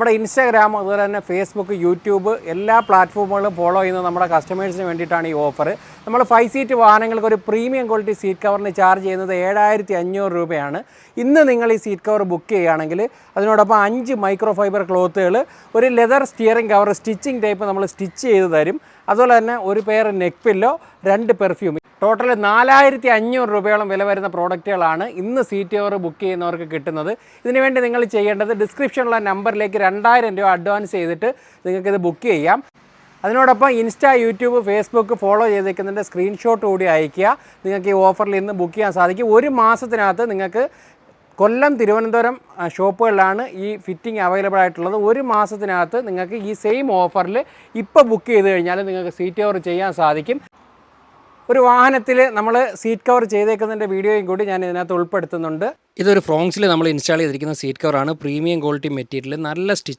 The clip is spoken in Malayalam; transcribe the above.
നമ്മുടെ ഇൻസ്റ്റാഗ്രാം അതുപോലെ തന്നെ ഫേസ്ബുക്ക്, യൂട്യൂബ് എല്ലാ പ്ലാറ്റ്ഫോമുകളും ഫോളോ ചെയ്യുന്ന നമ്മുടെ കസ്റ്റമേഴ്സിന് വേണ്ടിയിട്ടാണ് ഈ ഓഫർ. നമ്മൾ 5 സീറ്റ് വാഹനങ്ങൾക്ക് ഒരു പ്രീമിയം ക്വാളിറ്റി സീറ്റ് കവറിന് ചാർജ് ചെയ്യുന്നത് 7500 രൂപയാണ്. ഇന്ന് നിങ്ങൾ ഈ സീറ്റ് കവർ ബുക്ക് ചെയ്യുകയാണെങ്കിൽ അതിനോടൊപ്പം 5 മൈക്രോ ഫൈബർ ക്ലോത്തുകൾ, ഒരു leather steering cover stitching type നമ്മൾ സ്റ്റിച്ച് ചെയ്ത് തരും. അതുപോലെ തന്നെ ഒരു pair neck pillow, 2 perfume, total 4500 രൂപയോളം വില വരുന്ന പ്രോഡക്റ്റുകളാണ് ഇന്ന് സീറ്റ് കവർ ബുക്ക് ചെയ്യുന്നവർക്ക് കിട്ടുന്നത്. ഇതിനുവേണ്ടി നിങ്ങൾ ചെയ്യേണ്ടത് ഡിസ്ക്രിപ്ഷനിലുള്ള നമ്പറിലേക്ക് 2000 രൂപ അഡ്വാൻസ് ചെയ്തിട്ട് നിങ്ങൾക്കിത് ബുക്ക് ചെയ്യാം. അതിനോടൊപ്പം ഇൻസ്റ്റാ, യൂട്യൂബ്, ഫേസ്ബുക്ക് ഫോളോ ചെയ്തേക്കുന്നതിൻ്റെ സ്ക്രീൻഷോട്ട് കൂടി അയയ്ക്കുക. നിങ്ങൾക്ക് ഈ ഓഫറിൽ ഇന്ന് ബുക്ക് ചെയ്യാൻ സാധിക്കും. ഒരു മാസത്തിനകത്ത് നിങ്ങൾക്ക് കൊല്ലം, തിരുവനന്തപുരം ഷോപ്പുകളിലാണ് ഈ ഫിറ്റിംഗ് അവൈലബിൾ ആയിട്ടുള്ളത്. ഒരു മാസത്തിനകത്ത് നിങ്ങൾക്ക് ഈ സെയിം ഓഫറിൽ ഇപ്പോൾ ബുക്ക് ചെയ്ത് കഴിഞ്ഞാൽ നിങ്ങൾക്ക് സീറ്റ് കവർ ചെയ്യാൻ സാധിക്കും. ഒരു വാഹനത്തിൽ നമ്മൾ സീറ്റ് കവർ ചെയ്തേക്കുന്നതിൻ്റെ വീഡിയോയും കൂടി ഞാൻ ഇതിനകത്ത് ഉൾപ്പെടുത്തുന്നുണ്ട്. ഇതൊരു ഫ്രോങ്സിൽ നമ്മൾ ഇൻസ്റ്റാൾ ചെയ്തിരിക്കുന്ന സീറ്റ് കവറാണ്. പ്രീമിയം ക്വാളിറ്റി മെറ്റീരിയൽ, നല്ല